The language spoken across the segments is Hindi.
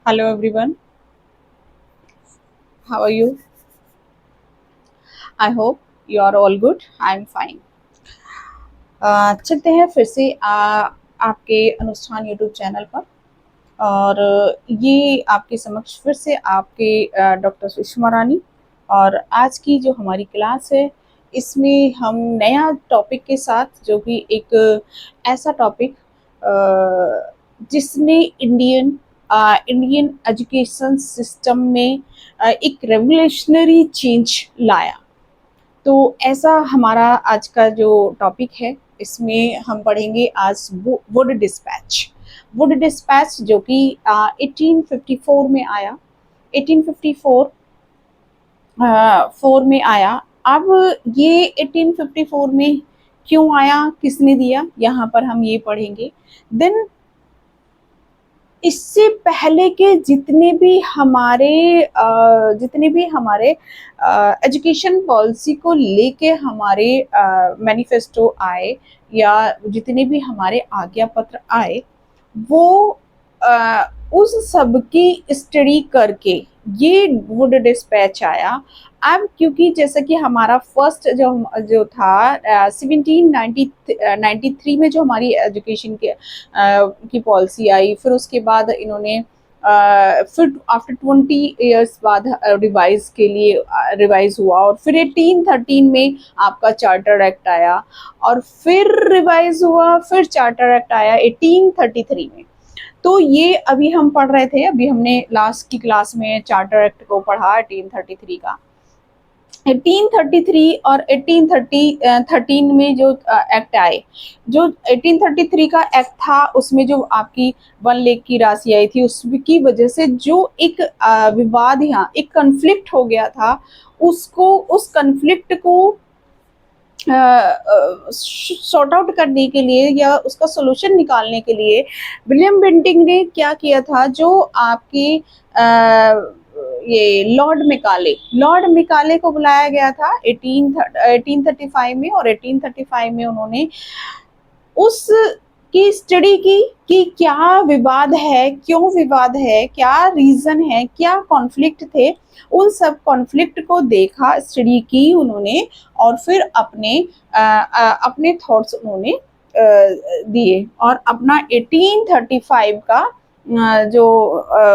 Hello everyone, how are you? I hope you are all good. I'm fine. चलते हैं फिर से आपके अनुष्ठान यूट्यूब चैनल पर और ये आपके समक्ष फिर से आपके डॉक्टर सुषमा रानी। और आज की जो हमारी क्लास है इसमें हम नया टॉपिक के साथ जो कि एक ऐसा टॉपिक जिसने इंडियन एजुकेशन सिस्टम में एक रेवोल्यूशनरी चेंज लाया। तो ऐसा हमारा आज का जो टॉपिक है इसमें हम पढ़ेंगे आज वुड डिस्पैच। वुड डिस्पैच जो कि 1854 में आया। 1854 4 में आया। अब ये 1854 में क्यों आया, किसने दिया, यहाँ पर हम ये पढ़ेंगे। देन इससे पहले के जितने भी हमारे एजुकेशन पॉलिसी को लेके हमारे मैनिफेस्टो आए या जितने भी हमारे आज्ञा पत्र आए वो उस सब की स्टडी करके ये वुड डिस्पैच आया। अब क्योंकि जैसा कि हमारा फर्स्ट जो था 1793 में जो हमारी एजुकेशन की पॉलिसी आई, फिर उसके बाद इन्होंने फिर आफ्टर 20 इयर्स बाद रिवाइज हुआ और फिर 1813 में आपका चार्टर एक्ट आया और फिर रिवाइज हुआ, फिर चार्टर एक्ट आया 1833 में। तो ये अभी हम पढ़ रहे थे, अभी हमने लास्ट की क्लास में चार्टर एक्ट को पढ़ा 1833 का। 1833 और 1813 में जो एक्ट आए, जो 1833 का एक्ट था उसमें जो आपकी 1 लाख की राशि आई थी उसकी वजह से जो एक विवाद, यहाँ एक कन्फ्लिक्ट हो गया था, उस कन्फ्लिक्ट को सॉर्ट आउट करने के लिए या उसका सोल्यूशन निकालने के लिए विलियम बेंटिंग ने क्या किया था, जो आपकी ये लॉर्ड मिकाले को बुलाया गया था 1835 में। और 1835 में उन्होंने उस की स्टडी की कि क्या विवाद है, क्यों विवाद है, क्या रीजन है, क्या कॉन्फ्लिक्ट थे। उन सब कॉन्फ्लिक्ट को देखा, स्टडी की उन्होंने और फिर अपने थॉट्स उन्होंने दिए और अपना 1835 का जो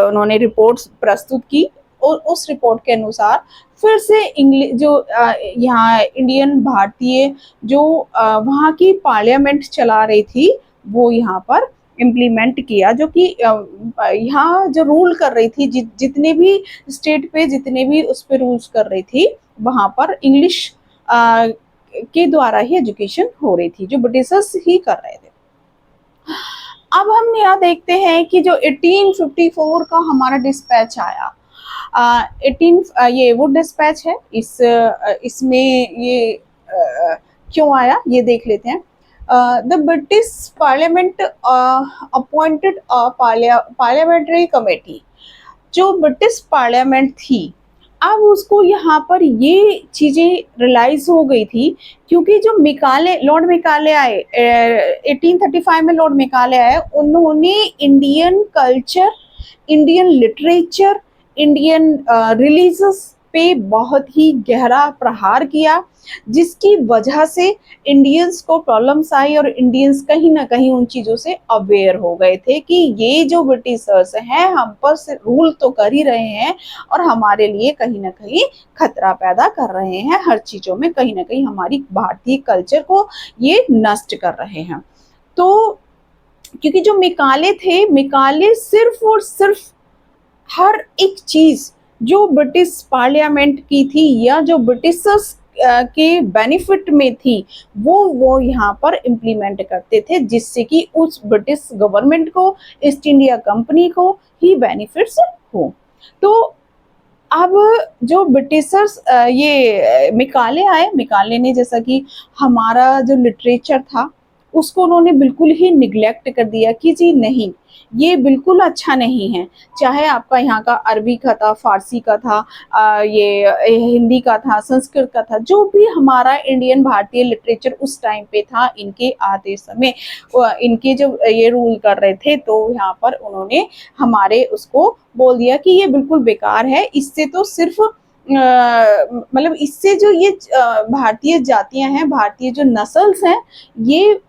उन्होंने रिपोर्ट्स प्रस्तुत की और उस रिपोर्ट के अनुसार फिर से इंग्लिश जो यहाँ इंडियन भारतीय जो वहाँ की पार्लियामेंट चला रही थी वो यहाँ पर इम्प्लीमेंट किया, जो कि यहाँ जो रूल कर रही थी, जितने भी स्टेट पे जितने भी उस पर रूल्स कर रही थी वहाँ पर इंग्लिश के द्वारा ही एजुकेशन हो रही थी, जो ब्रिटिशर्स ही कर रहे थे। अब हम यहाँ देखते हैं कि जो 1854 का हमारा डिस्पैच आया, 18 ये वो डिस्पैच है, इसमें ये क्यों आया ये देख लेते हैं। The British parliament appointed parliamentary committee, जो ब्रिटिश पार्लियामेंट थी, अब उसको यहाँ पर ये चीजें रियलाइज हो गई थी क्योंकि जो लॉर्ड मिकाले आए 1835 में, लॉर्ड मिकाले आए, उन्होंने Indian culture, Indian literature, Indian religious पे बहुत ही गहरा प्रहार किया, जिसकी वजह से इंडियंस को प्रॉब्लम्स आई और इंडियंस कहीं ना कहीं उन चीज़ों से अवेयर हो गए थे कि ये जो ब्रिटिशर्स हैं हम पर रूल तो कर ही रहे हैं और हमारे लिए कहीं ना कहीं खतरा पैदा कर रहे हैं, हर चीज़ों में कहीं ना कहीं हमारी भारतीय कल्चर को ये नष्ट कर रहे हैं। तो क्योंकि जो मिकाले थे, मिकाले सिर्फ और सिर्फ हर एक चीज जो ब्रिटिश पार्लियामेंट की थी या जो ब्रिटिशर्स के बेनिफिट में थी वो यहाँ पर इम्प्लीमेंट करते थे, जिससे कि उस ब्रिटिश गवर्नमेंट को, ईस्ट इंडिया कंपनी को ही बेनिफिट्स हो। तो अब जो ब्रिटिशर्स ये मिकाले आए, मिकाले ने जैसा कि हमारा जो लिटरेचर था उसको उन्होंने बिल्कुल ही निग्लेक्ट कर दिया कि जी नहीं, ये बिल्कुल अच्छा नहीं है। चाहे आपका यहाँ का अरबी का था, फारसी का था, ये हिंदी का था, संस्कृत का था, जो भी हमारा इंडियन भारतीय लिटरेचर उस टाइम पे था, इनके आते समय इनके जो ये रूल कर रहे थे, तो यहाँ पर उन्होंने हमारे उसको बोल दिया कि ये बिल्कुल बेकार है, इससे तो सिर्फ मतलब इससे जो ये भारतीय जातियां हैं, भारतीय जो नस्ल्स हैं, ये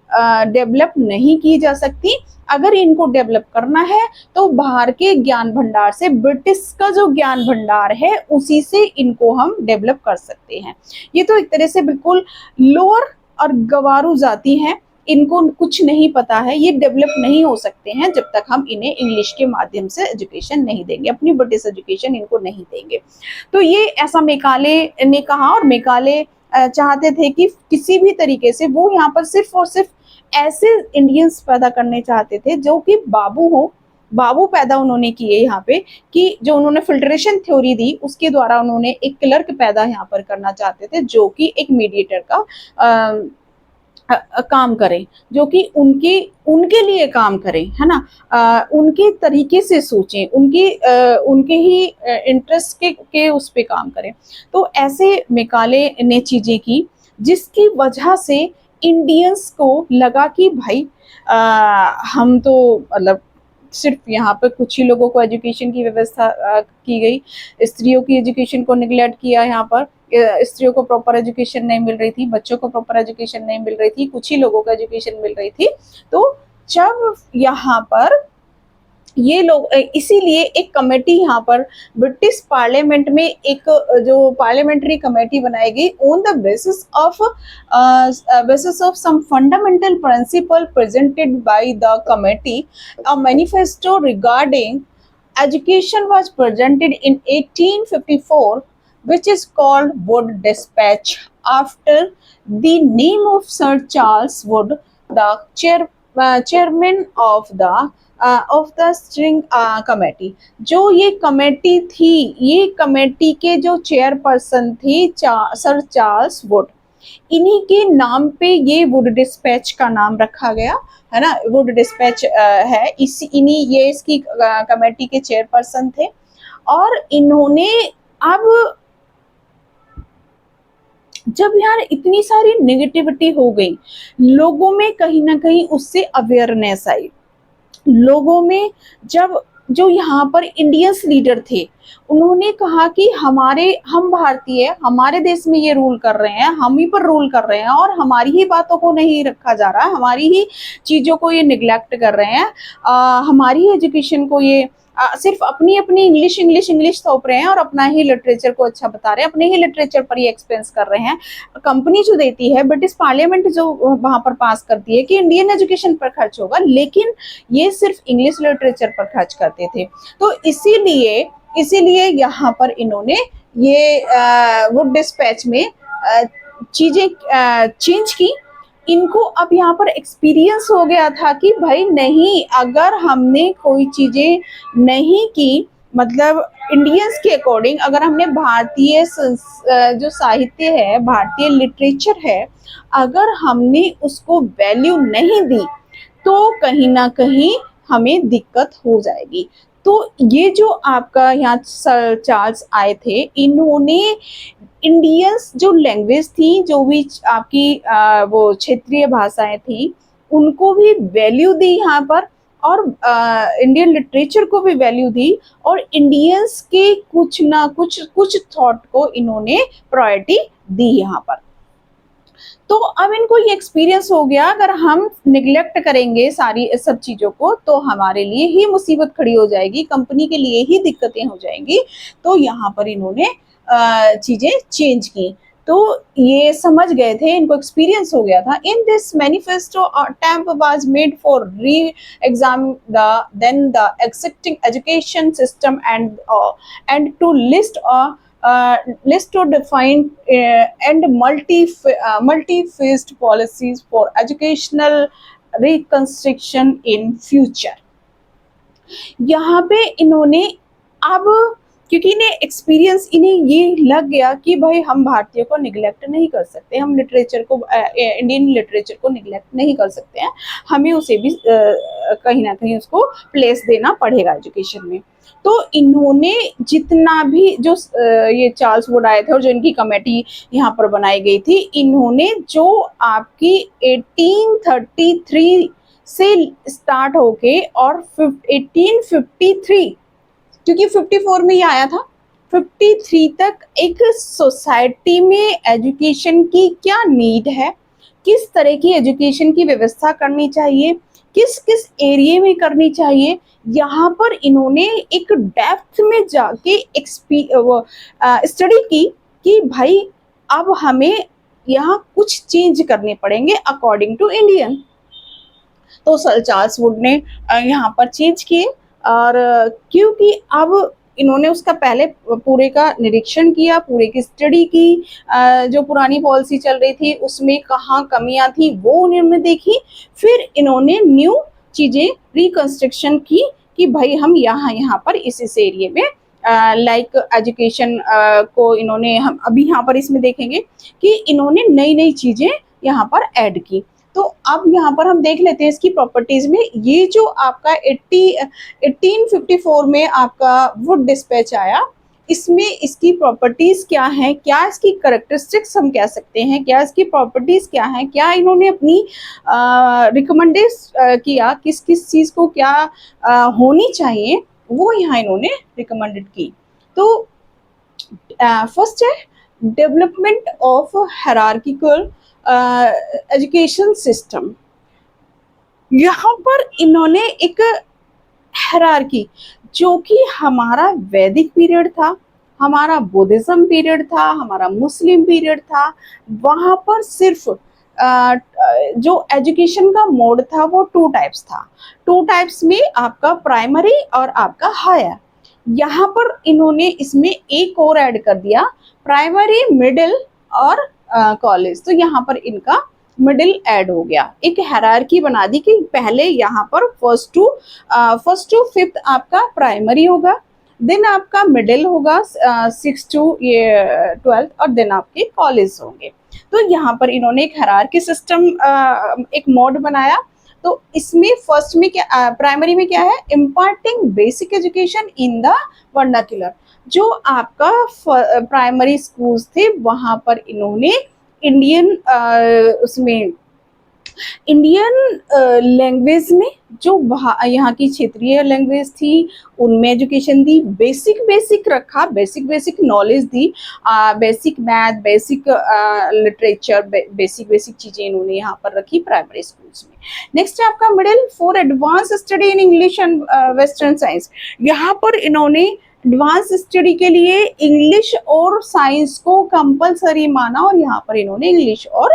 डेवलप नहीं की जा सकती। अगर इनको डेवलप करना है तो बाहर के ज्ञान भंडार से, ब्रिटिश का जो ज्ञान भंडार है उसी से इनको हम डेवलप कर सकते हैं। ये तो एक तरह से बिल्कुल लोअर और गवारू जाति हैं, इनको कुछ नहीं पता है, ये डेवलप नहीं हो सकते हैं जब तक हम इन्हें इंग्लिश के माध्यम से एजुकेशन नहीं देंगे, अपनी ब्रिटिश एजुकेशन इनको नहीं देंगे। तो ये ऐसा मेकाले ने कहा, और मेकाले चाहते थे कि किसी भी तरीके से वो यहाँ पर सिर्फ और सिर्फ ऐसे इंडियंस पैदा करने चाहते थे जो कि बाबू हो, बाबू पैदा उन्होंने किए यहाँ पे, कि जो उन्होंने फिल्ट्रेशन थ्योरी दी उसके द्वारा उन्होंने एक क्लर्क पैदा यहाँ पर करना चाहते थे, जो कि एक मीडिएटर का काम करें, जो कि उनके उनके लिए काम करें, है ना, उनके तरीके से सोचें, उनके ही इंटरेस्ट के उस पे काम करें। तो ऐसे मेकाले ने चीजें की जिसकी वजह से इंडियंस को लगा कि भाई हम तो मतलब सिर्फ यहाँ पर कुछ ही लोगों को एजुकेशन की व्यवस्था की गई, स्त्रियों की एजुकेशन को निगलेक्ट किया, यहाँ पर स्त्रियों को प्रॉपर एजुकेशन नहीं मिल रही थी, बच्चों को प्रॉपर एजुकेशन नहीं मिल रही थी, कुछ ही लोगों को एजुकेशन मिल रही थी। तो जब यहाँ पर ये लोग, इसीलिए एक कमेटी यहाँ पर ब्रिटिश पार्लियामेंट में एक जो पार्लियामेंट्री कमेटी बनाई गई on the basis of some fundamental principle presented by the committee. A manifesto regarding education was presented in 1854, which is called Wood Dispatch, after the name of Sir Charles Wood, the chairman of the string committee. जो ये कमेटी थी, ये कमेटी के जो चेयरपर्सन थी सर चार्ल्स वुड, इन्हीं के नाम पे ये वुड डिस्पैच का नाम रखा गया, है ना। वुड डिस्पैच है इसी इन्हीं ये इसकी कमेटी के चेयरपर्सन थे। और इन्होंने अब जब यार इतनी सारी नेगेटिविटी हो गई, लोगों में कहीं ना कहीं उससे अवेयरनेस आई, लोगों में जब जो यहाँ पर इंडियंस लीडर थे उन्होंने कहा कि हम भारतीय, हमारे देश में ये रूल कर रहे हैं, हम ही पर रूल कर रहे हैं, और हमारी ही बातों को नहीं रखा जा रहा है, हमारी ही चीज़ों को ये निगलेक्ट कर रहे हैं, हमारी ही एजुकेशन को ये सिर्फ अपनी अपनी इंग्लिश इंग्लिश इंग्लिश थोप रहे हैं और अपना ही लिटरेचर को अच्छा बता रहे हैं, अपने ही लिटरेचर पर ये एक्सपेंस कर रहे हैं। कंपनी जो देती है, ब्रिटिश पार्लियामेंट जो वहां पर पास करती है कि इंडियन एजुकेशन पर खर्च होगा, लेकिन ये सिर्फ इंग्लिश लिटरेचर पर खर्च करते थे। तो इसीलिए यहाँ पर इन्होंने ये वुड डिस्पैच में चीजें चेंज की। इनको अब यहाँ पर एक्सपीरियंस हो गया था कि भाई नहीं, अगर हमने कोई चीजें नहीं की, मतलब इंडियंस के अकॉर्डिंग, अगर हमने भारतीय जो साहित्य है, भारतीय लिटरेचर है, अगर हमने उसको वैल्यू नहीं दी तो कहीं ना कहीं हमें दिक्कत हो जाएगी। तो ये जो आपका यहाँ सर चार्ल्स आए थे, इन्होंने इंडियंस जो लैंग्वेज थी, जो भी आपकी वो क्षेत्रीय भाषाएं थी, उनको भी वैल्यू दी यहाँ पर, और इंडियन लिटरेचर को भी वैल्यू दी, और इंडियंस के कुछ थॉट को इन्होंने प्रायोरिटी दी यहाँ पर। तो अब इनको ये एक्सपीरियंस हो गया, अगर हम निगलेक्ट करेंगे सारी सब चीज़ों को तो हमारे लिए ही मुसीबत खड़ी हो जाएगी, कंपनी के लिए ही दिक्कतें हो जाएंगी। तो यहाँ पर इन्होंने चीज़ें चेंज की। तो ये समझ गए थे, इनको एक्सपीरियंस हो गया था। In this manifesto attempt was made for re exam the existing education system and to list to define and multi-phased policies for educational reconstruction in future। यहाँ पे इन्होंने अब, क्योंकि इन्हें एक्सपीरियंस, इन्हें ये लग गया कि भाई हम भारतीयों को निगलेक्ट नहीं कर सकते, हम लिटरेचर को, इंडियन लिटरेचर को निगलेक्ट नहीं कर सकते हैं, हमें उसे भी कहीं ना कहीं उसको प्लेस देना पड़ेगा एजुकेशन में। तो इन्होंने जितना भी जो ये चार्ल्स वुड आए थे और जो इनकी कमेटी यहाँ पर बनाई गई थी, इन्होंने जो आपकी 1833 से स्टार्ट होके और 1853, क्योंकि 54 में ये आया था, 53 तक एक सोसाइटी में एजुकेशन की क्या नीड है, किस तरह की एजुकेशन की व्यवस्था करनी चाहिए, किस किस एरिया में करनी चाहिए, यहाँ पर इन्होंने एक डेप्थ में जाके स्टडी की कि भाई अब हमें यहाँ कुछ चेंज करने पड़ेंगे अकॉर्डिंग टू इंडियन। तो सर चार्ल्स वुड ने यहाँ पर चेंज किए, और क्योंकि अब इन्होंने उसका पहले पूरे का निरीक्षण किया, पूरे की स्टडी की, जो पुरानी पॉलिसी चल रही थी उसमें कहाँ कमियां थी वो उन्होंने देखी, फिर इन्होंने न्यू चीजें रिकंस्ट्रक्शन की कि भाई हम यहाँ पर इस एरिया में लाइक एजुकेशन को इन्होंने, हम अभी यहाँ पर इसमें देखेंगे कि इन्होंने नई नई चीजें यहाँ पर ऐड की। तो अब यहाँ पर हम देख लेते हैं इसकी प्रॉपर्टीज में, ये जो आपका 1854 में आपका वुड डिस्पैच आया, इसमें इसकी प्रॉपर्टीज क्या हैं, क्या इसकी करेक्टरिस्टिक्स हम कह सकते हैं, क्या इसकी प्रॉपर्टीज क्या हैं, क्या इन्होंने अपनी रिकमेंडेड किया, किस किस चीज को क्या होनी चाहिए, वो यहाँ इन्होंने रिकमेंडेड की। तो फर्स्ट है development of hierarchical education system. यहाँ पर इन्होंने एक हायरार्की, जो कि हमारा वैदिक पीरियड था, हमारा बुद्धिज्म पीरियड था, हमारा मुस्लिम पीरियड था, वहाँ पर सिर्फ जो एजुकेशन का मोड था वो टू टाइप्स था। टू टाइप्स में आपका प्राइमरी और आपका हायर। यहाँ पर इन्होंने इसमें एक और ऐड कर दिया, प्राइमरी, मिडिल और कॉलेज। तो यहाँ पर इनका मिडिल ऐड हो गया, एक हायरार्की बना दी कि पहले यहाँ पर फर्स्ट टू फिफ्थ आपका प्राइमरी होगा, देन आपका मिडिल होगा 6 टू 12, और देन आपके कॉलेज होंगे। तो यहाँ पर इन्होंने एक हायरार्की सिस्टम, एक मोड बनाया। तो इसमें फर्स्ट में क्या, प्राइमरी में क्या है, imparting basic education in the vernacular. जो आपका प्राइमरी स्कूल्स थे वहां पर इन्होंने इंडियन उसमें इंडियन लैंग्वेज में, जो यहाँ की क्षेत्रीय लैंग्वेज थी उनमें एजुकेशन दी, बेसिक रखा, बेसिक नॉलेज दी, basic math, basic literature, basic चीजें इन्होंने यहाँ पर रखी प्राइमरी स्कूल्स में। नेक्स्ट है आपका middle, for advance study in English and western science. यहाँ पर इन्होंने एडवांस स्टडी के लिए इंग्लिश और साइंस को कंपलसरी माना, और यहाँ पर इन्होंने इंग्लिश और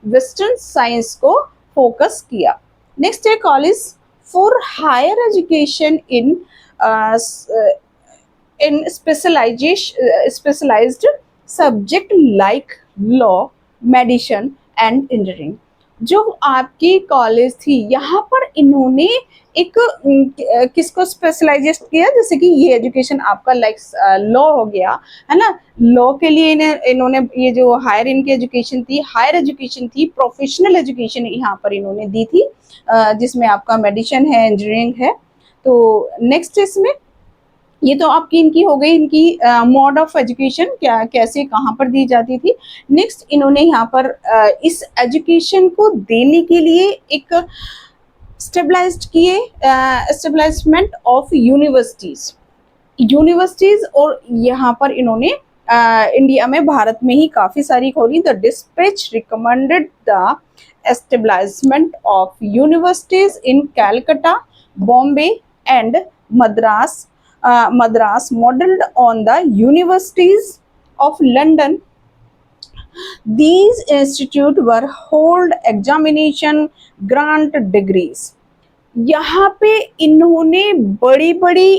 वेस्टर्न साइंस को फोकस किया। नेक्स्ट है college, for higher education in specialised subject like law, medicine and engineering. जो आपकी कॉलेज थी यहाँ पर इन्होंने एक किसको स्पेशलाइज किया, जैसे कि ये एजुकेशन आपका लाइक लॉ हो गया है ना, लॉ के लिए इन्होंने ये जो हायर इनकी एजुकेशन थी, हायर एजुकेशन थी, प्रोफेशनल एजुकेशन यहाँ पर इन्होंने दी थी, जिसमें आपका मेडिसिन है, इंजीनियरिंग है। तो नेक्स्ट इसमें ये तो आपकी इनकी हो गई, इनकी मोड ऑफ एजुकेशन क्या कैसे कहाँ पर दी जाती थी। नेक्स्ट इन्होंने यहाँ पर इस एजुकेशन को देने के लिए एक स्टेबलाइजमेंट ऑफ यूनिवर्सिटीज, और यहाँ पर इन्होंने इंडिया में, भारत में ही काफ़ी सारी खोली। The dispatch recommended the establishment of universities in Calcutta, Bombay and Madras, modeled on the universities of London. These institutes were hold examination, grant degrees. यहाँ पे इन्होंने बड़ी बड़ी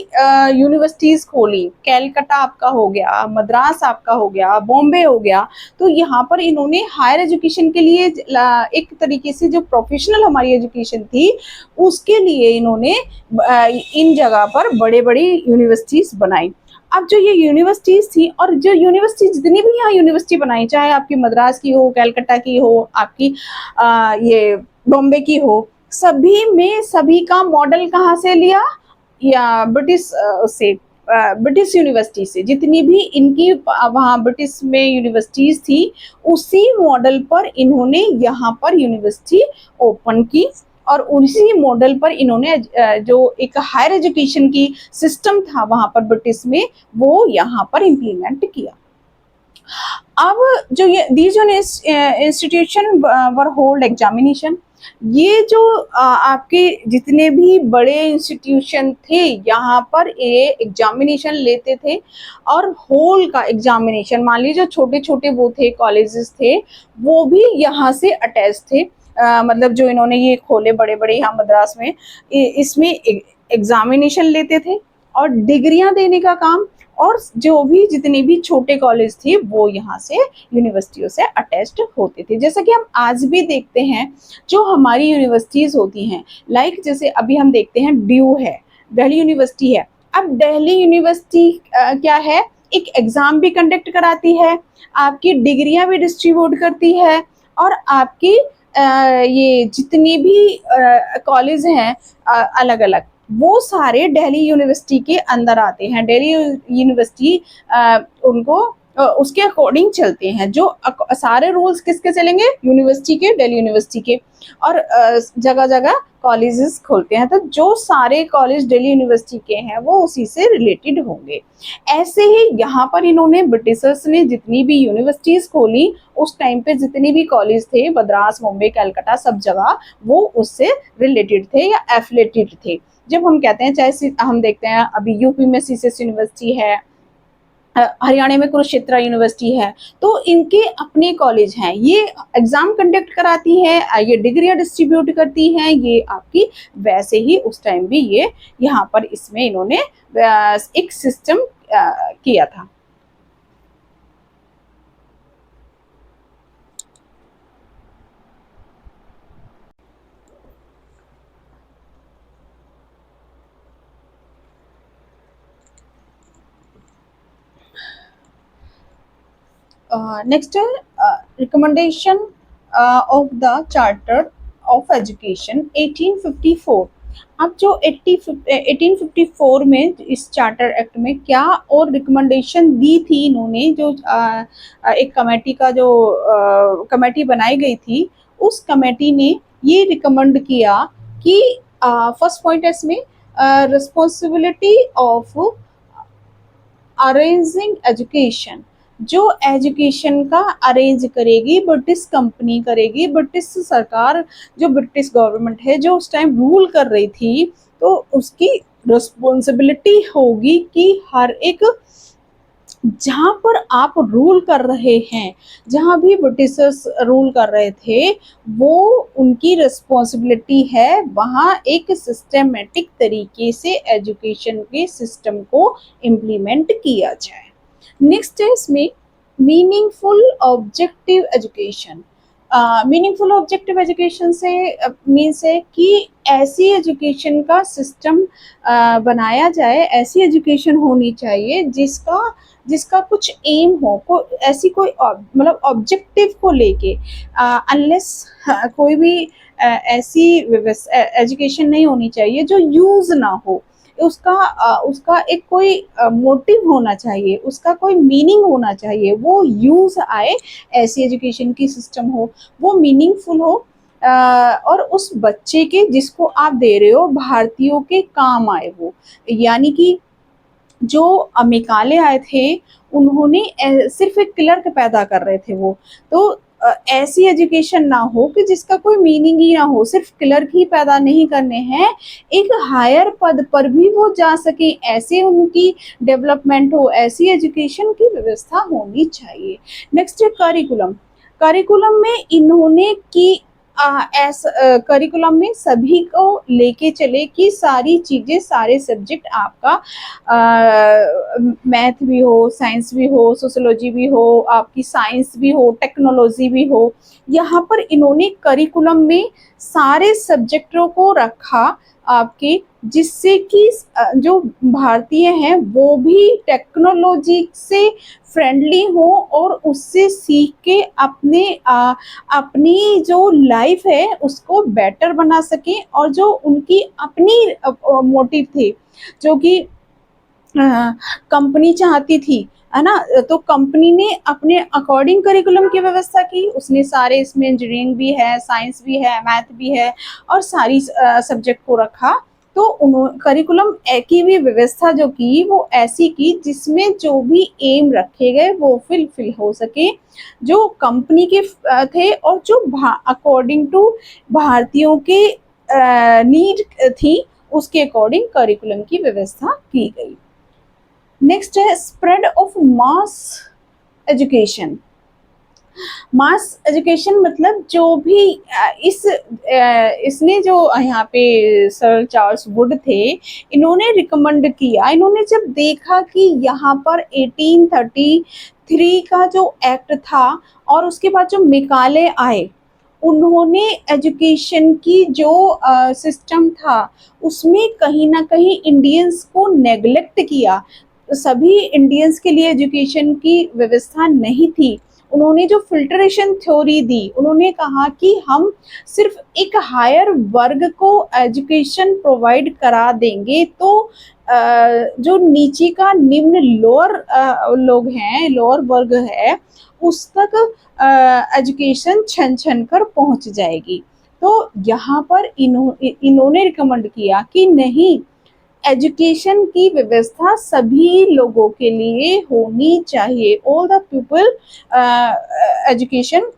यूनिवर्सिटीज खोली, कैलकाटा आपका हो गया, मद्रास आपका हो गया, बॉम्बे हो गया। तो यहाँ पर इन्होंने हायर एजुकेशन के लिए एक तरीके से जो प्रोफेशनल हमारी एजुकेशन थी उसके लिए इन्होंने इन जगह पर बड़े बड़ी यूनिवर्सिटीज बनाई। अब जो ये यूनिवर्सिटीज थी, और जो यूनिवर्सिटी जितनी भी यहाँ यूनिवर्सिटी बनाई, चाहे आपकी मद्रास की हो, कैलकाटा की हो, आपकी ये बॉम्बे की हो, सभी में सभी का मॉडल कहाँ से लिया, या ब्रिटिश से, ब्रिटिश यूनिवर्सिटी से। जितनी भी इनकी वहाँ ब्रिटिश में यूनिवर्सिटीज थी उसी मॉडल पर इन्होंने यहाँ पर यूनिवर्सिटी ओपन की, और उसी मॉडल पर इन्होंने जो एक हायर एजुकेशन की सिस्टम था वहाँ पर ब्रिटिश में, वो यहाँ पर इम्प्लीमेंट किया। अब जो ये these institution were hold examination, ये जो आपके जितने भी बड़े इंस्टीट्यूशन थे यहाँ पर ये एग्जामिनेशन लेते थे, और होल का एग्जामिनेशन, मान लीजिए जो छोटे छोटे वो थे कॉलेजेस थे वो भी यहाँ से अटैच थे। मतलब जो इन्होंने ये खोले बड़े बड़े यहाँ मद्रास में, इसमें एग्जामिनेशन लेते थे और डिग्रियां देने का काम, और जो भी जितने भी छोटे कॉलेज थे वो यहाँ से यूनिवर्सिटियों से अटैच्ड होते थे। जैसा कि हम आज भी देखते हैं जो हमारी यूनिवर्सिटीज होती हैं, लाइक जैसे अभी हम देखते हैं ड्यू है, दिल्ली यूनिवर्सिटी है। अब दिल्ली यूनिवर्सिटी क्या है, एक एग्जाम भी कंडक्ट कराती है, आपकी डिग्रियां भी डिस्ट्रीब्यूट करती है, और आपकी ये जितनी भी कॉलेज हैं अलग अलग, वो सारे दिल्ली यूनिवर्सिटी के अंदर आते हैं। दिल्ली यूनिवर्सिटी उनको उसके अकॉर्डिंग चलते हैं। जो सारे रूल्स किसके चलेंगे, यूनिवर्सिटी के, दिल्ली यूनिवर्सिटी के, और जगह जगह कॉलेजेस खोलते हैं। तो जो सारे कॉलेज दिल्ली यूनिवर्सिटी के हैं वो उसी से रिलेटेड होंगे। ऐसे ही यहाँ पर इन्होंने ब्रिटिशर्स ने जितनी भी यूनिवर्सिटीज खोली उस टाइम पे, जितने भी कॉलेज थे मद्रास, बॉम्बे, कलकत्ता, सब जगह वो उससे रिलेटेड थे या एफिलेटेड थे। जब हम कहते हैं, चाहे हम देखते हैं अभी यूपी में सीसीएस यूनिवर्सिटी है, हरियाणा में कुरुक्षेत्र यूनिवर्सिटी है, तो इनके अपने कॉलेज हैं, ये एग्जाम कंडक्ट कराती हैं, ये डिग्रियां डिस्ट्रीब्यूट करती हैं, ये आपकी वैसे ही उस टाइम भी ये यहाँ पर इसमें इन्होंने एक सिस्टम किया था। नेक्स्ट है recommendation of the charter of education 1854। अब जो 1854 में इस चार्टर एक्ट में क्या और रिकमेंडेशन दी थी इन्होंने, जो एक कमेटी का जो कमेटी बनाई गई थी, उस कमेटी ने ये रिकमेंड किया कि फर्स्ट पॉइंट है इसमें, रिस्पॉन्सिबिलिटी ऑफ अरेंजिंग एजुकेशन। जो एजुकेशन का अरेंज करेगी ब्रिटिश कंपनी करेगी, ब्रिटिश सरकार, जो ब्रिटिश गवर्नमेंट है जो उस टाइम रूल कर रही थी, तो उसकी रिस्पॉन्सिबिलिटी होगी कि हर एक जहाँ पर आप रूल कर रहे हैं, जहाँ भी ब्रिटिशर्स रूल कर रहे थे, वो उनकी रिस्पॉन्सिबिलिटी है वहाँ एक सिस्टमेटिक तरीके से एजुकेशन के सिस्टम को इम्प्लीमेंट किया जाए। नेक्स्ट है इसमें meaningful objective education. Meaningful objective education से मीन्स है कि ऐसी एजुकेशन का सिस्टम बनाया जाए, ऐसी एजुकेशन होनी चाहिए जिसका कुछ एम हो, ऐसी कोई मतलब ऑब्जेक्टिव को लेके, अनलेस कोई भी ऐसी एजुकेशन नहीं होनी चाहिए जो यूज ना हो, उसका एक कोई मोटिव होना चाहिए, उसका कोई मीनिंग होना चाहिए, वो यूज आए, ऐसी एजुकेशन की सिस्टम हो, वो मीनिंगफुल हो, और उस बच्चे के जिसको आप दे रहे हो भारतीयों के काम आए वो। यानी कि जो मेकाले आए थे उन्होंने सिर्फ एक क्लर्क पैदा कर रहे थे वो, तो ऐसी एजुकेशन ना हो कि जिसका कोई मीनिंग ही ना हो, सिर्फ क्लर्क ही पैदा नहीं करने हैं, एक हायर पद पर भी वो जा सके, ऐसे उनकी डेवलपमेंट हो, ऐसी एजुकेशन की व्यवस्था होनी चाहिए। नेक्स्ट है करिकुलम। करिकुलम में इन्होंने की ऐसा करिकुलम में सभी को लेके चले कि सारी चीजें, सारे सब्जेक्ट आपका मैथ भी हो, साइंस भी हो, सोशोलॉजी भी हो, आपकी साइंस भी हो, टेक्नोलॉजी भी हो। यहाँ पर इन्होंने करिकुलम में सारे सब्जेक्टों को रखा आपके, जिससे कि जो भारतीय हैं वो भी टेक्नोलॉजी से फ्रेंडली हो और उससे सीख के अपनी जो लाइफ है उसको बेटर बना सके, और जो उनकी अपनी मोटिव थे, जो कि कंपनी चाहती थी, है ना, तो कंपनी ने अपने अकॉर्डिंग करिकुलम की व्यवस्था की। उसने सारे इसमें इंजीनियरिंग भी है, साइंस भी है, मैथ भी है, और सारी सब्जेक्ट को रखा। तो उन्होंने करिकुलम की भी व्यवस्था जो की वो ऐसी की जिसमें जो भी एम रखे गए वो फिल हो सके, जो कंपनी के थे, और जो अकॉर्डिंग टू भारतीयों के नीड थी, उसके अकॉर्डिंग करिकुलम की व्यवस्था की गई। नेक्स्ट है spread of mass education. Mass education मतलब जो भी इसने जो यहाँ पे सर चार्ल्स वुड थे, इन्होंने रिकमेंड किया, इन्होंने जब देखा कि यहाँ पर 1833 का जो एक्ट था और उसके बाद जो मिकाले आए, उन्होंने एजुकेशन की जो सिस्टम था उसमें कहीं ना कहीं इंडियंस को नेग्लेक्ट किया। सभी इंडियंस के लिए एजुकेशन की व्यवस्था नहीं थी। उन्होंने जो फिल्ट्रेशन थ्योरी दी, उन्होंने कहा कि हम सिर्फ एक हायर वर्ग को एजुकेशन प्रोवाइड करा देंगे तो जो नीचे का निम्न लोअर लोग हैं, लोअर वर्ग है, उस तक एजुकेशन छन छन कर पहुंच जाएगी। तो यहाँ पर इन्होंने रिकमेंड किया कि नहीं, एजुकेशन की व्यवस्था सभी लोगों के लिए होनी चाहिए, ऑल द पीपल एजुकेशन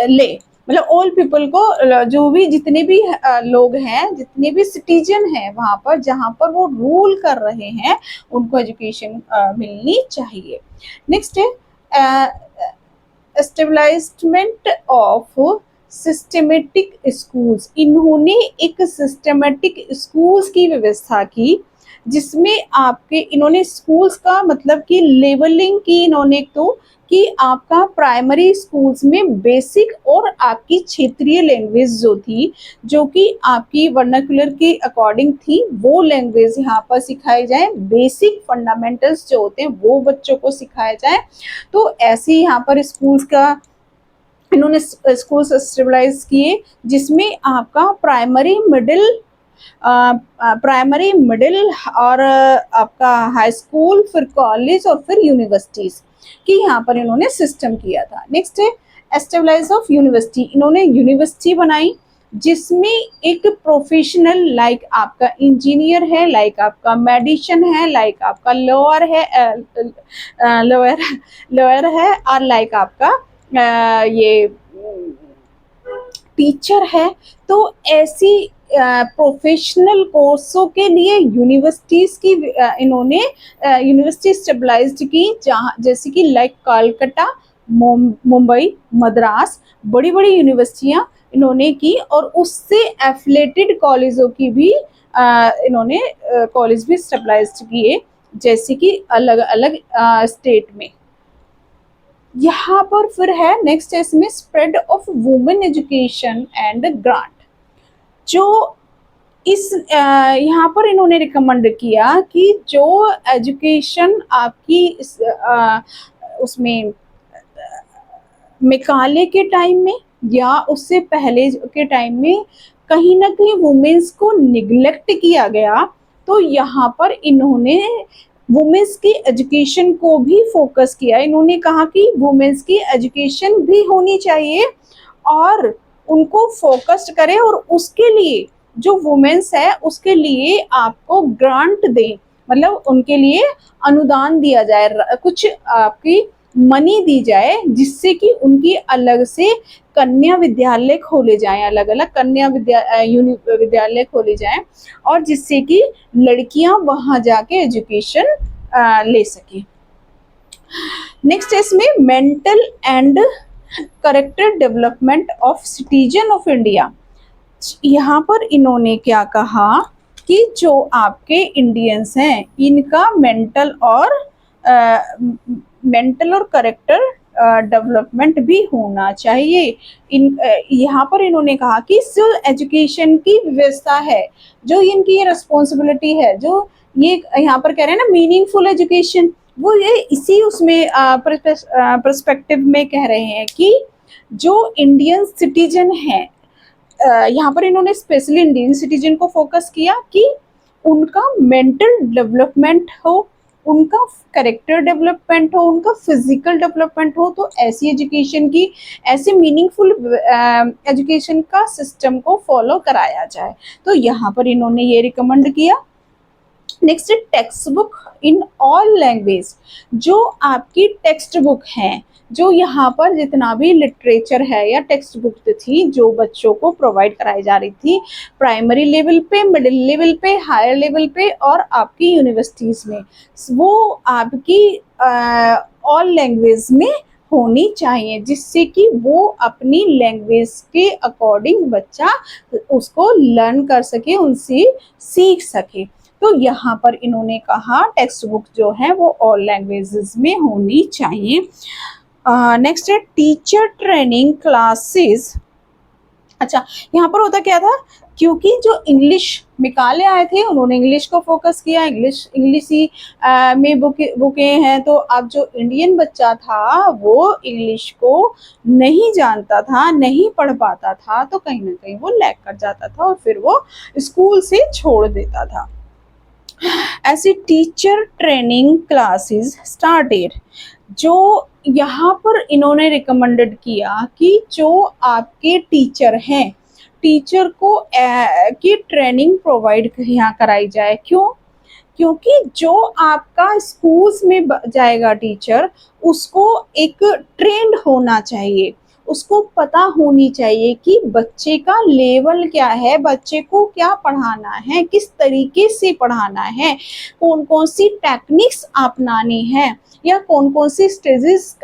ले, मतलब ऑल पीपल को, जो भी जितने भी लोग हैं, जितने भी सिटीजन हैं वहां पर जहां पर वो रूल कर रहे हैं, उनको एजुकेशन मिलनी चाहिए। नेक्स्ट है एस्टेब्लिशमेंट ऑफ सिस्टमेटिक स्कूल्स। इन्होंने एक सिस्टमेटिक स्कूल्स की व्यवस्था की, जिसमें आपके इन्होंने स्कूल्स का मतलब कि लेवलिंग की इन्होंने, तो कि आपका प्राइमरी स्कूल्स में बेसिक और आपकी क्षेत्रीय लैंग्वेज जो थी, जो कि आपकी वर्नाक्युलर के अकॉर्डिंग थी, वो लैंग्वेज यहाँ पर सिखाई जाए। बेसिक फंडामेंटल्स जो होते हैं वो बच्चों को सिखाया जाए। तो ऐसे ही यहाँ पर स्कूल्स का इन्होंने स्कूल स्टेबलाइज किए, जिसमें आपका प्राइमरी मिडिल और आपका हाई स्कूल, फिर कॉलेज और फिर यूनिवर्सिटीज की यहाँ पर इन्होंने सिस्टम किया था। नेक्स्ट है एस्टेब्लाइज ऑफ यूनिवर्सिटी। इन्होंने यूनिवर्सिटी बनाई जिसमें एक प्रोफेशनल, लाइक आपका इंजीनियर है, लाइक आपका मेडिसिन है, लाइक आपका लॉयर है, और लाइक आपका ये टीचर है। तो ऐसी प्रोफेशनल कोर्सों के लिए यूनिवर्सिटीज की इन्होंने यूनिवर्सिटी स्टेबलाइज्ड की, जहाँ जैसे कि लाइक कोलकाता, मुंबई, मद्रास, बड़ी बड़ी यूनिवर्सिटियां इन्होंने की, और उससे एफिलेटेड कॉलेजों की भी इन्होंने कॉलेज भी स्टेबलाइज्ड किए, जैसे कि अलग अलग स्टेट में। यहाँ पर फिर है नेक्स्ट है इसमें spread of women education and grant. जो इस यहाँ पर इन्होंने रिकमेंड किया कि जो एजुकेशन आपकी उसमें मेकाले के टाइम में या उससे पहले के टाइम में कहीं ना कहीं वुमेन्स को निग्लेक्ट किया गया, तो यहाँ पर इन्होंने वुमेन्स की एजुकेशन को भी फोकस किया। इन्होंने कहा कि वुमेन्स की एजुकेशन भी होनी चाहिए और उनको फोकस्ड करें, और उसके लिए जो वुमेन्स है उसके लिए आपको ग्रांट दें, मतलब उनके लिए अनुदान दिया जाए, कुछ आपकी मनी दी जाए, जिससे कि उनकी अलग से कन्या विद्यालय खोले जाएं, अलग अलग कन्या विद्यालय खोले जाएं, और जिससे कि लड़कियां वहां जाके एजुकेशन ले सके। नेक्स्ट है इसमें mental and character development of citizen of India. यहाँ पर इन्होंने क्या कहा कि जो आपके इंडियंस हैं इनका मेंटल और करेक्टर डेवलपमेंट भी होना चाहिए। यहाँ पर इन्होंने कहा कि जो एजुकेशन की व्यवस्था है, जो इनकी ये रिस्पॉन्सिबिलिटी है, जो ये यहाँ पर कह रहे हैं ना मीनिंगफुल एजुकेशन, वो ये इसी उसमें पर्सपेक्टिव में कह रहे हैं कि जो इंडियन सिटीजन हैं, यहाँ पर इन्होंने स्पेशली इंडियन सिटीजन को फोकस किया कि उनका मेंटल डेवलपमेंट हो, उनका करेक्टर डेवलपमेंट हो, उनका फिजिकल डेवलपमेंट हो। तो ऐसी एजुकेशन की, ऐसे मीनिंगफुल एजुकेशन का सिस्टम को फॉलो कराया जाए। तो यहाँ पर इन्होंने ये रिकमेंड किया। नेक्स्ट है text book in all language. जो आपकी टेक्स्ट बुक हैं, जो यहाँ पर जितना भी लिटरेचर है या टेक्स्ट बुक थी जो बच्चों को प्रोवाइड कराई जा रही थी प्राइमरी लेवल पे, मिडिल लेवल पे, हायर लेवल पे और आपकी यूनिवर्सिटीज़ में, वो आपकी ऑल लैंग्वेज में होनी चाहिए, जिससे कि वो अपनी लैंग्वेज के अकॉर्डिंग बच्चा उसको लर्न कर सके, उनसे सीख सके। तो यहाँ पर इन्होंने कहा टेक्स्ट बुक जो है वो ऑल लैंग्वेजेस में होनी चाहिए। नेक्स्ट है टीचर ट्रेनिंग क्लासेस। अच्छा, यहाँ पर होता क्या था, क्योंकि जो इंग्लिश निकाले आए थे उन्होंने इंग्लिश को फोकस किया, इंग्लिश ही में बुके हैं। तो अब जो इंडियन बच्चा था वो इंग्लिश को नहीं जानता था, नहीं पढ़ पाता था, तो कहीं ना कहीं वो लैग कर जाता था और फिर वो स्कूल से छोड़ देता था। ऐसी टीचर ट्रेनिंग क्लासेस स्टार्टेड। जो यहाँ पर इन्होंने रिकमेंडेड किया कि जो आपके टीचर हैं, टीचर को की ट्रेनिंग प्रोवाइड यहाँ कराई जाए। क्यों? क्योंकि जो आपका स्कूल्स में जाएगा टीचर, उसको एक ट्रेंड होना चाहिए, उसको पता होनी चाहिए कि बच्चे का लेवल क्या है, बच्चे को क्या पढ़ाना है, किस तरीके से पढ़ाना है, कौन कौन सी टेक्निक्स अपनानी है, या कौन कौन सी स्टेजेस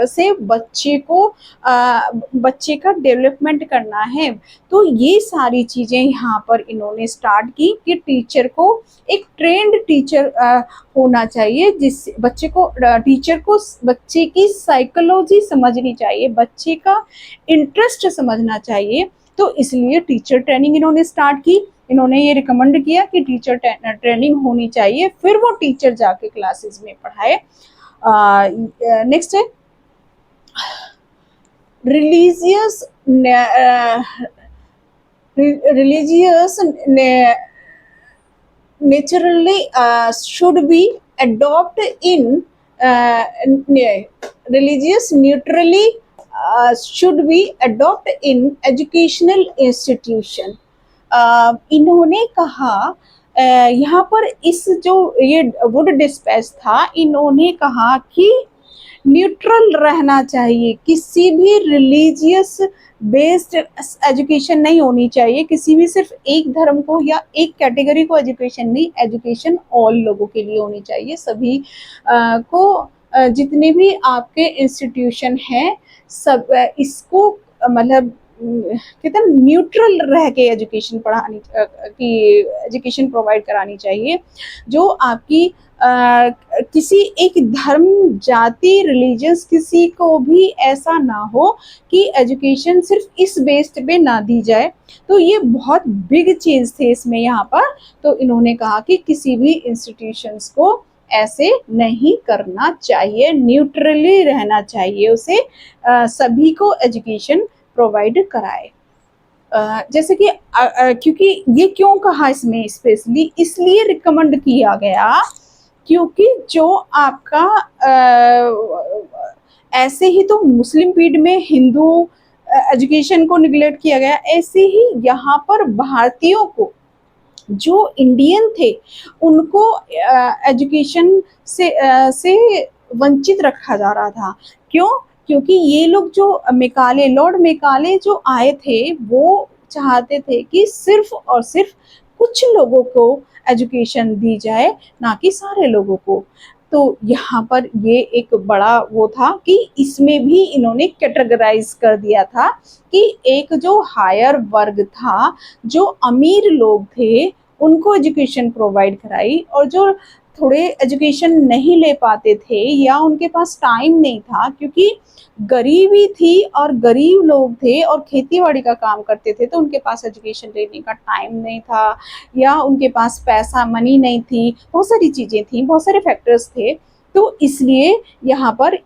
से बच्चे का डेवलपमेंट करना है। तो ये सारी चीज़ें यहाँ पर इन्होंने स्टार्ट की कि टीचर को एक ट्रेंड टीचर होना चाहिए, जिस टीचर को बच्चे की साइकोलॉजी समझनी चाहिए, बच्चे का इंटरेस्ट समझना चाहिए। तो इसलिए टीचर ट्रेनिंग इन्होंने स्टार्ट की। इन्होंने ये रिकमेंड किया कि टीचर ट्रेनिंग होनी चाहिए, फिर वो टीचर जाके क्लासेस में पढ़ाए। नेक्स्ट है religious naturally should be adopt in religious neutrally should be adopt in educational institution। इन्होंने कहा यहाँ पर इस जो ये वुड डिस्पैच था, इन्होंने कहा कि न्यूट्रल रहना चाहिए, किसी भी रिलीजियस बेस्ड एजुकेशन नहीं होनी चाहिए, किसी भी सिर्फ एक धर्म को या एक कैटेगरी को एजुकेशन नहीं, एजुकेशन ऑल लोगों के लिए होनी चाहिए, सभी को जितने भी आपके इंस्टीट्यूशन हैं सब इसको मतलब कहते हैं न्यूट्रल रह के एजुकेशन पढ़ानी की एजुकेशन प्रोवाइड करानी चाहिए, जो आपकी किसी एक धर्म, जाति, रिलीजन्स किसी को भी ऐसा ना हो कि एजुकेशन सिर्फ इस बेस्ड पे ना दी जाए। तो ये बहुत बिग चेंज थे इसमें यहाँ पर। तो इन्होंने कहा कि किसी भी इंस्टीट्यूशंस को ऐसे नहीं करना चाहिए, न्यूट्रली रहना चाहिए, उसे सभी को एजुकेशन प्रोवाइड कराए। जैसे कि क्योंकि ये क्यों कहा इसमें स्पेशली इसलिए रिकमेंड किया गया क्योंकि जो आपका ऐसे ही तो मुस्लिम पीढ़ में हिंदू एजुकेशन को निगलेक्ट किया गया, ऐसे ही यहाँ पर भारतीयों को जो इंडियन थे उनको एजुकेशन से वंचित रखा जा रहा था। क्यों? क्योंकि ये लोग जो लॉर्ड मेकाले जो आए थे वो चाहते थे कि सिर्फ और सिर्फ कुछ लोगों को एजुकेशन दी जाए, ना कि सारे लोगों को। तो यहाँ पर ये एक बड़ा वो था कि इसमें भी इन्होंने कैटेगराइज कर दिया था कि एक जो हायर वर्ग था, जो अमीर लोग थे, उनको एजुकेशन प्रोवाइड कराई, और जो थोड़े एजुकेशन नहीं ले पाते थे या उनके पास टाइम नहीं था, क्योंकि गरीबी थी और गरीब लोग थे और खेती बाड़ी का काम करते थे, तो उनके पास एजुकेशन लेने का टाइम नहीं था या उनके पास पैसा मनी नहीं थी, बहुत सारी चीज़ें थी, बहुत सारे फैक्टर्स थे। तो इसलिए यहाँ पर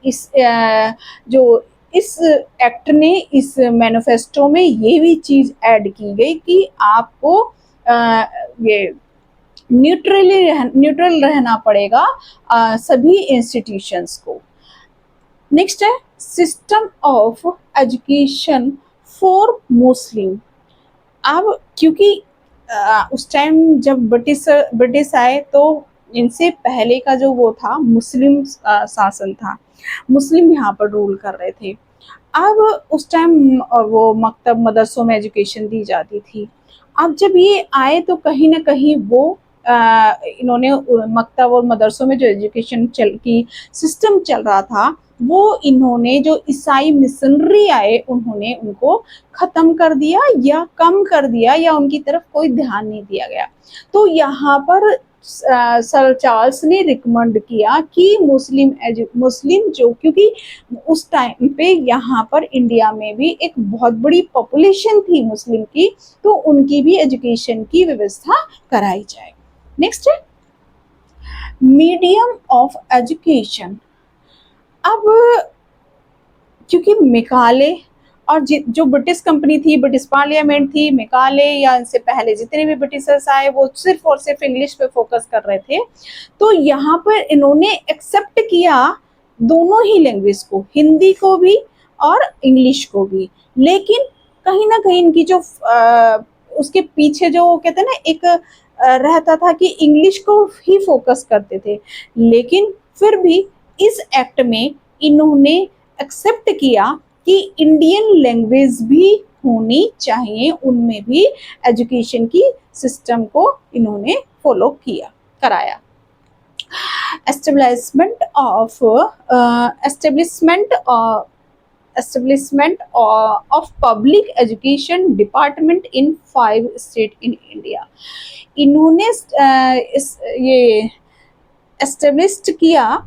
जो इस एक्ट ने, इस मैनिफेस्टो में ये भी चीज़ ऐड की गई कि आपको ये न्यूट्रल रहना पड़ेगा सभी इंस्टीट्यूशंस को। नेक्स्ट है system of education for Muslim. अब क्योंकि उस टाइम जब ब्रिटिश आए, तो इनसे पहले का जो वो था मुस्लिम शासन था, मुस्लिम यहाँ पर रूल कर रहे थे। अब उस टाइम वो मकतब मदरसों में एजुकेशन दी जाती थी। अब जब ये आए तो कहीं ना कहीं वो इन्होंने मकतब और मदरसों में जो एजुकेशन की सिस्टम चल रहा था, वो इन्होंने, जो ईसाई मिशनरी आए, उन्होंने उनको ख़त्म कर दिया या कम कर दिया, या उनकी तरफ कोई ध्यान नहीं दिया गया। तो यहाँ पर सर चार्ल्स ने रिकमेंड किया कि मुस्लिम जो, क्योंकि उस टाइम पे यहाँ पर इंडिया में भी एक बहुत बड़ी पॉपुलेशन थी मुस्लिम की, तो उनकी भी एजुकेशन की व्यवस्था कराई जाए। नेक्स्ट है मीडियम ऑफ एजुकेशन। अब क्योंकि मेकाले और जो ब्रिटिश कंपनी थी, ब्रिटिश पार्लियामेंट थी, मेकाले या इनसे पहले जितने भी ब्रिटिशर्स आए, वो सिर्फ और सिर्फ इंग्लिश पे फोकस कर रहे थे। तो यहाँ पर इन्होंने एक्सेप्ट किया दोनों ही लैंग्वेज को, हिंदी को भी और इंग्लिश को भी। लेकिन कहीं ना कहीं इनकी जो उसके पीछे जो कहते हैं ना, एक रहता था कि इंग्लिश को ही फोकस करते थे। लेकिन फिर भी इस एक्ट में इन्होंने एक्सेप्ट किया कि इंडियन लैंग्वेज भी होनी चाहिए, उनमें भी एजुकेशन की सिस्टम को इन्होंने फॉलो किया, कराया। establishment of public education department in 5 state in India. इन्होंने ये एस्टेब्लिश किया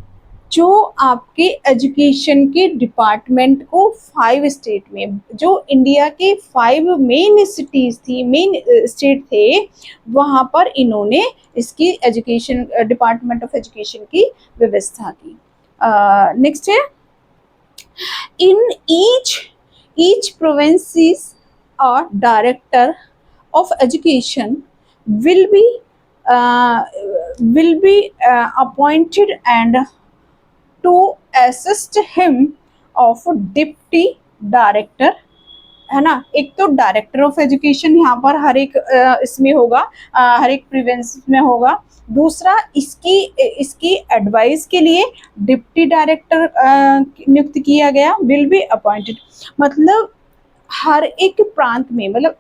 जो आपके एजुकेशन के डिपार्टमेंट को 5 स्टेट में, जो इंडिया के 5 मेन सिटीज थी, मेन स्टेट थे, वहाँ पर इन्होंने इसकी एजुकेशन डिपार्टमेंट ऑफ एजुकेशन की व्यवस्था की। नेक्स्ट है in each provinces or director of education will be appointed and to assist him of deputy director, है ना। एक तो डायरेक्टर ऑफ एजुकेशन यहाँ पर हर एक इसमें होगा, हर एक प्रोविंस में होगा। दूसरा, इसकी एडवाइस के लिए डिप्टी डायरेक्टर नियुक्त किया गया, विल बी अपॉइंटेड। मतलब हर एक प्रांत में, मतलब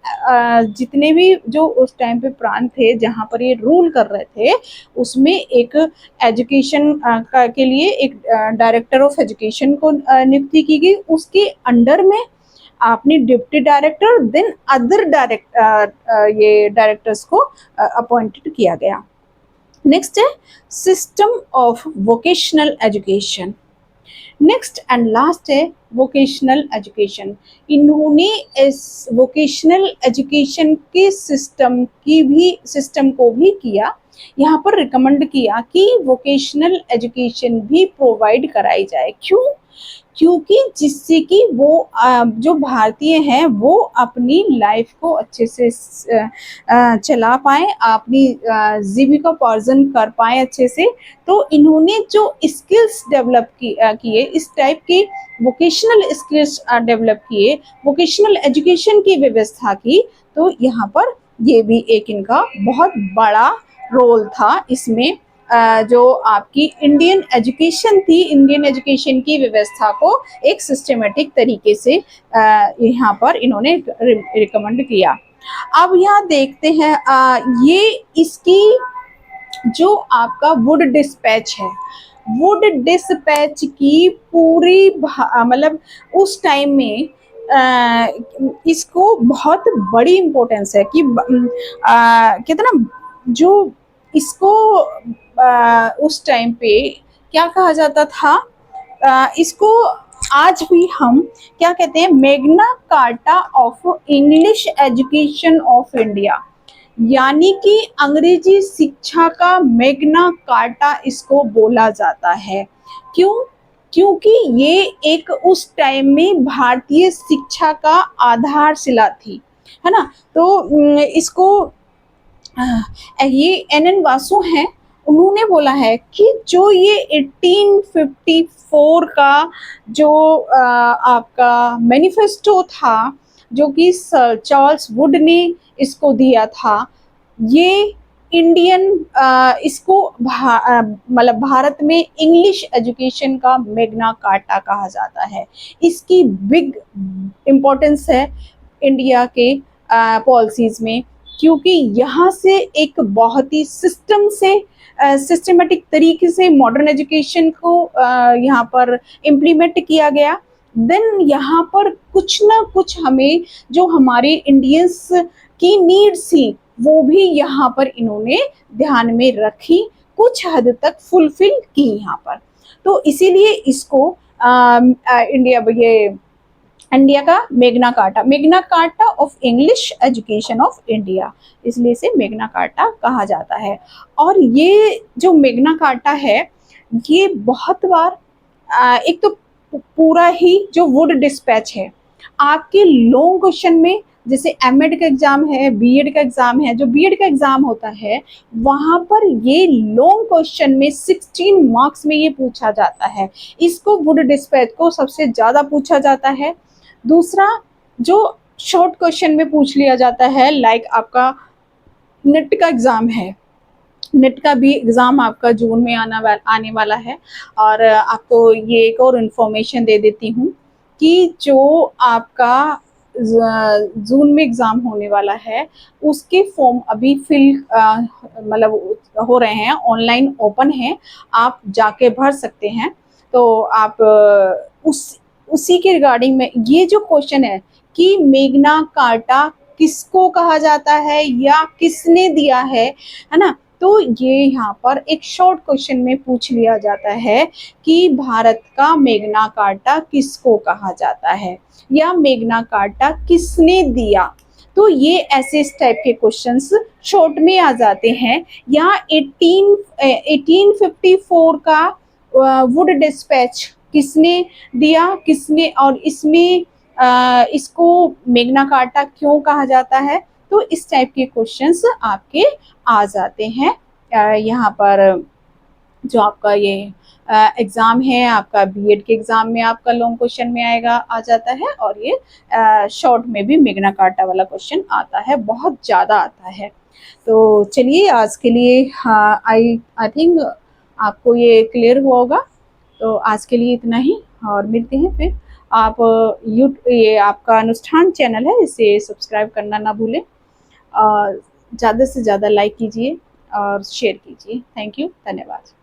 जितने भी जो उस टाइम पे प्रांत थे जहाँ पर ये रूल कर रहे थे, उसमें एक एजुकेशन के लिए एक डायरेक्टर ऑफ एजुकेशन को नियुक्ति की गई। उसके अंडर में आपने डिप्टी डायरेक्टर, देन अदर ये डायरेक्टर्स को अपॉइंटेड किया गया। नेक्स्ट है system of vocational education. Next and last है वोकेशनल एजुकेशन। इन्होंने इस वोकेशनल एजुकेशन के सिस्टम को भी किया, यहाँ पर रिकमेंड किया कि वोकेशनल एजुकेशन भी प्रोवाइड कराई जाए। क्योंकि जिससे कि वो जो भारतीय हैं वो अपनी लाइफ को अच्छे से चला पाएँ, अपनी जीविका उपार्जन कर पाएँ अच्छे से। तो इन्होंने जो स्किल्स डेवलप किए, इस टाइप के वोकेशनल स्किल्स डेवलप किए, वोकेशनल एजुकेशन की व्यवस्था की, तो यहाँ पर ये भी एक इनका बहुत बड़ा रोल था इसमें। जो आपकी इंडियन एजुकेशन थी, इंडियन एजुकेशन की व्यवस्था को एक सिस्टमेटिक तरीके से यहाँ पर इन्होंने रिकमेंड किया। अब यहाँ देखते हैं ये इसकी जो आपका वुड डिस्पैच है, वुड डिस्पैच की पूरी मतलब उस टाइम में इसको बहुत बड़ी इम्पोर्टेंस है कि कहते ना जो इसको उस टाइम पे क्या कहा जाता था, इसको आज भी हम क्या कहते हैं, Magna carta of English education of India, यानी कि अंग्रेजी शिक्षा का मैग्ना कार्टा इसको बोला जाता है। क्यों? क्योंकि ये एक उस टाइम में भारतीय शिक्षा का आधारशिला थी, है ना। तो इसको ये एन वासु हैं, उन्होंने बोला है कि जो ये 1854 का जो आपका मैनिफेस्टो था, जो कि सर चार्ल्स वुड ने इसको दिया था, ये इंडियन इसको मतलब भारत में इंग्लिश एजुकेशन का मैग्ना कार्टा कहा जाता है। इसकी बिग इम्पोर्टेंस है इंडिया के पॉलिसीज में, क्योंकि यहाँ से एक बहुत ही सिस्टमेटिक तरीके से मॉडर्न एजुकेशन को यहाँ पर इम्प्लीमेंट किया गया। देन यहाँ पर कुछ ना कुछ हमें जो हमारे इंडियंस की नीड्स थी वो भी यहाँ पर इन्होंने ध्यान में रखी, कुछ हद तक फुलफिल की यहाँ पर। तो इसीलिए इसको इंडिया का Magna carta of English education of India, इसलिए इसे मैग्ना कार्टा कहा जाता है। और ये जो मैग्ना कार्टा है, ये बहुत बार एक तो पूरा ही जो वुड डिस्पैच है, आपके लॉन्ग क्वेश्चन में, जैसे एमएड का एग्जाम है, बीएड का एग्जाम है, जो बीएड का एग्जाम होता है वहां पर ये लॉन्ग क्वेश्चन में 16 मार्क्स में ये पूछा जाता है। इसको वुड डिस्पैच को सबसे ज्यादा पूछा जाता है। दूसरा, जो शॉर्ट क्वेश्चन में पूछ लिया जाता है, लाइक आपका नेट का एग्जाम है, नेट का भी एग्ज़ाम आपका जून में आने वाला है। और आपको ये एक और इन्फॉर्मेशन दे देती हूँ कि जो आपका जून में एग्ज़ाम होने वाला है, उसके फॉर्म अभी फिल मतलब हो रहे हैं, ऑनलाइन ओपन है, आप जाके भर सकते हैं। तो आप उसी के रिगार्डिंग में ये जो क्वेश्चन है कि मैग्ना कार्टा किसको कहा जाता है या किसने दिया है ना, तो ये यहाँ पर एक शॉर्ट क्वेश्चन में पूछ लिया जाता है कि भारत का मैग्ना कार्टा किसको कहा जाता है या मैग्ना कार्टा किसने दिया। तो ये ऐसे इस टाइप के क्वेश्चंस शॉर्ट में आ जाते हैं। यहाँ 1854 का वुड डिस्पैच किसने दिया, किसने, और इसमें इसको मैग्ना कार्टा क्यों कहा जाता है, तो इस टाइप के क्वेश्चंस आपके आ जाते हैं। यहाँ पर जो आपका ये एग्ज़ाम है, आपका बीएड के एग्ज़ाम में आपका लॉन्ग क्वेश्चन में आ जाता है, और ये शॉर्ट में भी मैग्ना कार्टा वाला क्वेश्चन आता है, बहुत ज़्यादा आता है। तो चलिए आज के लिए आई थिंक आपको ये क्लियर हुआ होगा। तो आज के लिए इतना ही, और मिलते हैं फिर। आप ये आपका अनुष्ठान चैनल है, इसे सब्सक्राइब करना ना भूलें, और ज़्यादा से ज़्यादा लाइक कीजिए और शेयर कीजिए। थैंक यू, धन्यवाद।